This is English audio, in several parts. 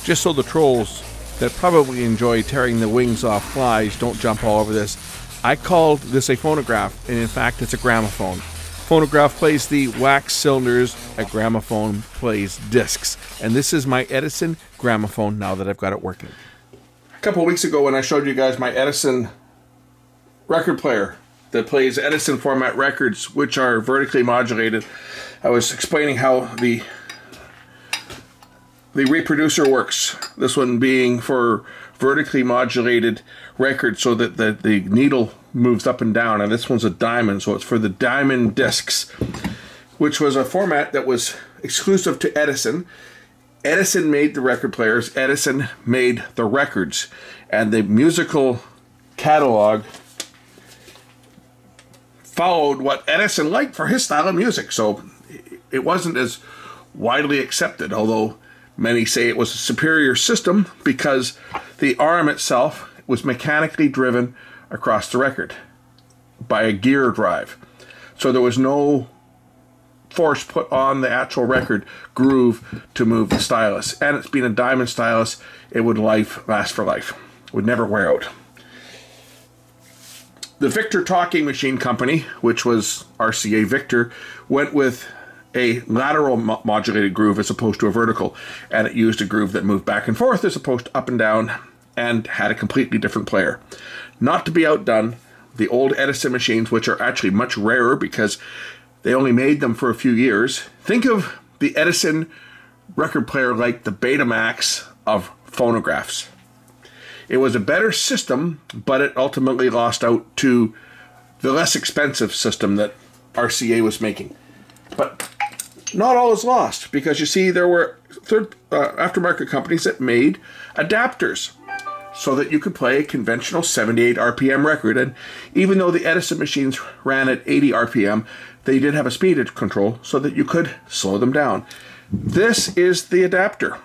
Just so the trolls that probably enjoy tearing the wings off flies don't jump all over this, I called this a phonograph, and in fact it's a gramophone. Phonograph plays the wax cylinders, a gramophone plays discs. And this is my Edison gramophone now that I've got it working. A couple of weeks ago when I showed you guys my Edison record player that plays Edison format records, which are vertically modulated, I was explaining how the reproducer works. This one being for vertically modulated records so that the needle moves up and down, and this one's a diamond, so it's for the diamond discs, which was a format that was exclusive to Edison. Edison made the record players, Edison made the records, and the musical catalog followed what Edison liked for his style of music, so it wasn't as widely accepted, although many say it was a superior system because the arm itself was mechanically driven across the record by a gear drive. So there was no force put on the actual record groove to move the stylus. And it's being a diamond stylus, it would last for life. It would never wear out. The Victor Talking Machine Company, which was RCA Victor, went with a lateral modulated groove as opposed to a vertical, and it used a groove that moved back and forth as opposed to up and down, and had a completely different player. Not to be outdone, the old Edison machines, which are actually much rarer because they only made them for a few years. Think of the Edison record player like the Betamax of phonographs. It was a better system, but it ultimately lost out to the less expensive system that RCA was making. But not all is lost, because you see there were aftermarket companies that made adapters so that you could play a conventional 78 RPM record. And even though the Edison machines ran at 80 RPM, they did have a speed control so that you could slow them down. This is the adapter.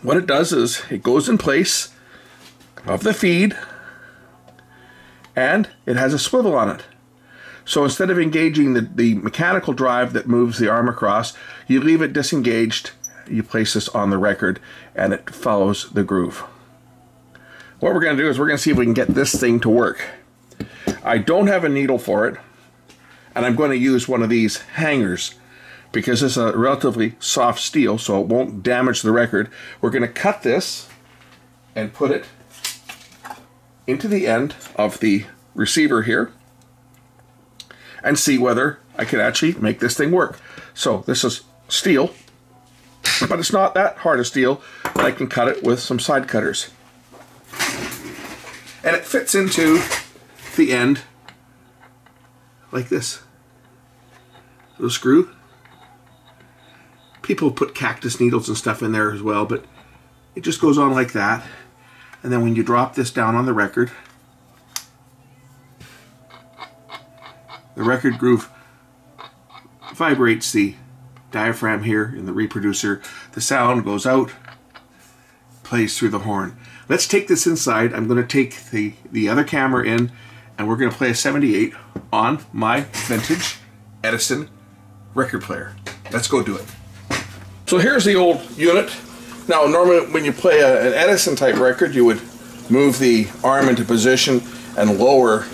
What it does is it goes in place of the feed, and it has a swivel on it. So instead of engaging the mechanical drive that moves the arm across, you leave it disengaged, you place this on the record, and it follows the groove. What we're going to do is we're going to see if we can get this thing to work. I don't have a needle for it, and I'm going to use one of these hangers because it's a relatively soft steel, so it won't damage the record. We're going to cut this and put it into the end of the receiver here and see whether I can actually make this thing work. So this is steel, but it's not that hard of steel that I can cut it with some side cutters. And it fits into the end like this. Little screw. People put cactus needles and stuff in there as well, but it just goes on like that. And then when you drop this down on the record groove vibrates the diaphragm here in the reproducer. The sound goes out, plays through the horn. Let's take this inside. I'm going to take the other camera in, and we're going to play a 78 on my vintage Edison record player. Let's go do it. So here's the old unit. Now normally when you play an Edison type record, you would move the arm into position and lower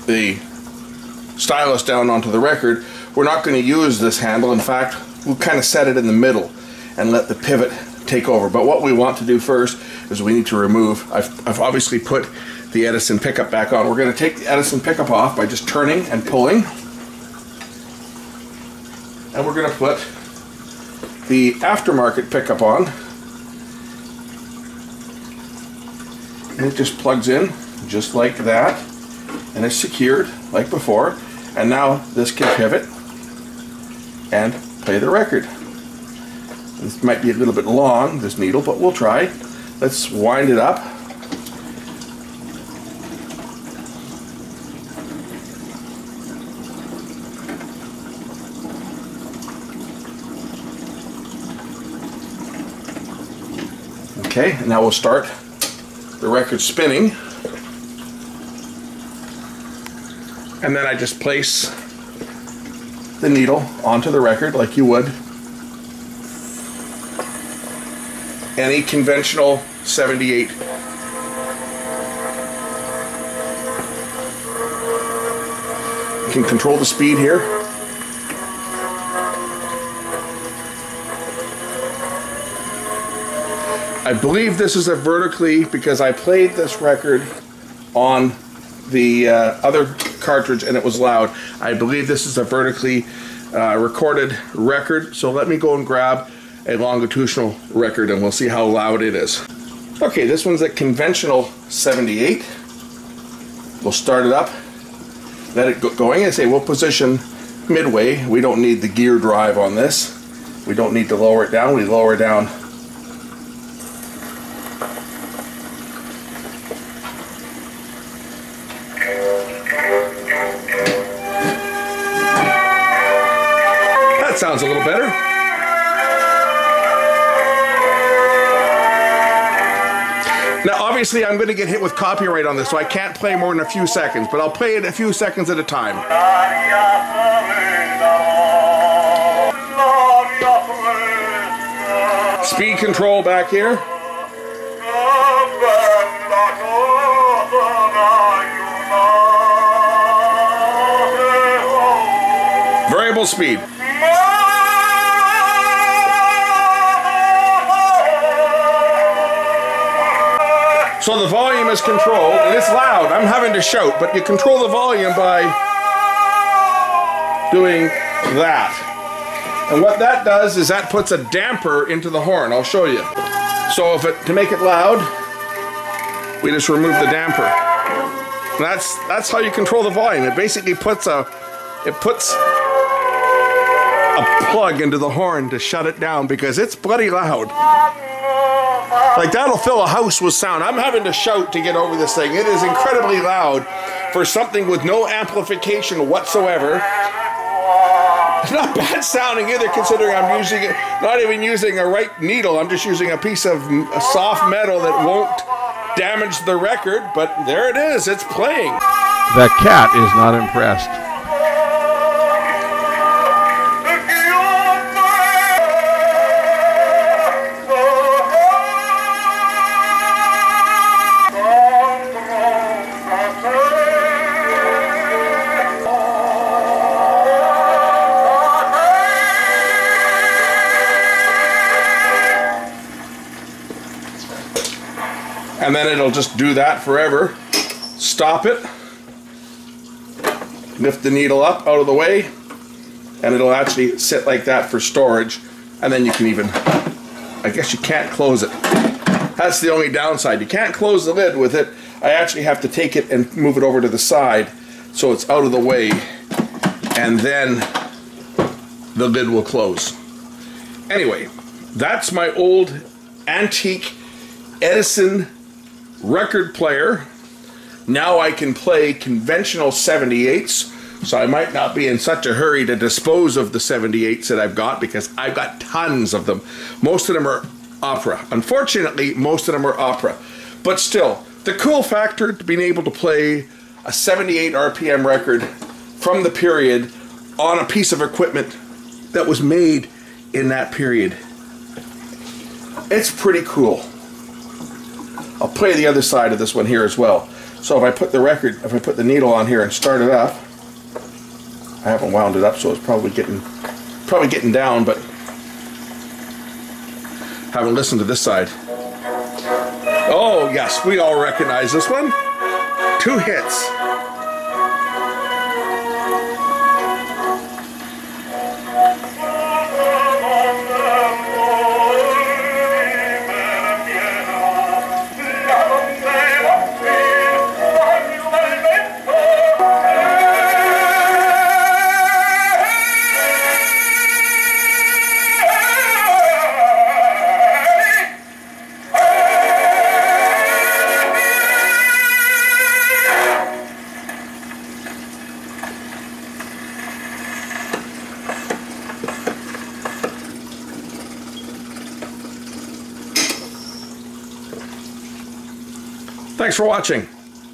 the stylus down onto the record. We're not going to use this handle. In fact, we'll kind of set it in the middle and let the pivot take over. But what we want to do first is we need to remove, I've obviously put the Edison pickup back on. We're going to take the Edison pickup off by just turning and pulling. And we're going to put the aftermarket pickup on. And it just plugs in just like that. And it's secured like before. And now this can pivot and play the record. This might be a little bit long, this needle, but we'll try. Let's wind it up. Okay, and now we'll start the record spinning. And then I just place the needle onto the record like you would. any conventional 78. You can control the speed here. I believe this is a vertically, because I played this record on the other cartridge and it was loud. I believe this is a vertically recorded record, so let me go and grab a longitudinal record and we'll see how loud it is. Okay, this one's a conventional 78. We'll start it up, let it go going, and say we'll position midway. We don't need the gear drive on this. We don't need to lower it down. We lower down. Sounds a little better. Now obviously I'm going to get hit with copyright on this, so I can't play more than a few seconds, but I'll play it a few seconds at a time. Speed control back here. Variable speed. So the volume is controlled, and it's loud. I'm having to shout, but you control the volume by doing that. And what that does is that puts a damper into the horn. I'll show you. So to make it loud, we just remove the damper. And that's how you control the volume. It basically puts a plug into the horn to shut it down because it's bloody loud. Like that'll fill a house with sound. I'm having to shout to get over this thing. It is incredibly loud for something with no amplification whatsoever. It's not bad sounding either, considering I'm using it, not even using a right needle. I'm just using a piece of soft metal that won't damage the record, but there it is, it's playing. The cat is not impressed. And then it'll just do that forever. Stop it. Lift the needle up out of the way. And it'll actually sit like that for storage. And then you can even, I guess you can't close it. That's the only downside. You can't close the lid with it. I actually have to take it and move it over to the side so it's out of the way. And then the lid will close. Anyway, that's my old antique Edison record player. Now I can play conventional 78s, so I might not be in such a hurry to dispose of the 78s that I've got, because I've got tons of them. Most of them are opera. Unfortunately, most of them are opera. But still, the cool factor to being able to play a 78 RPM record from the period on a piece of equipment that was made in that period. It's pretty cool. I'll play the other side of this one here as well. So if I put the needle on here and start it up, I haven't wound it up, so it's probably getting down, but haven't listened to this side. Oh yes, we all recognize this one. 2 hits. Thanks for watching.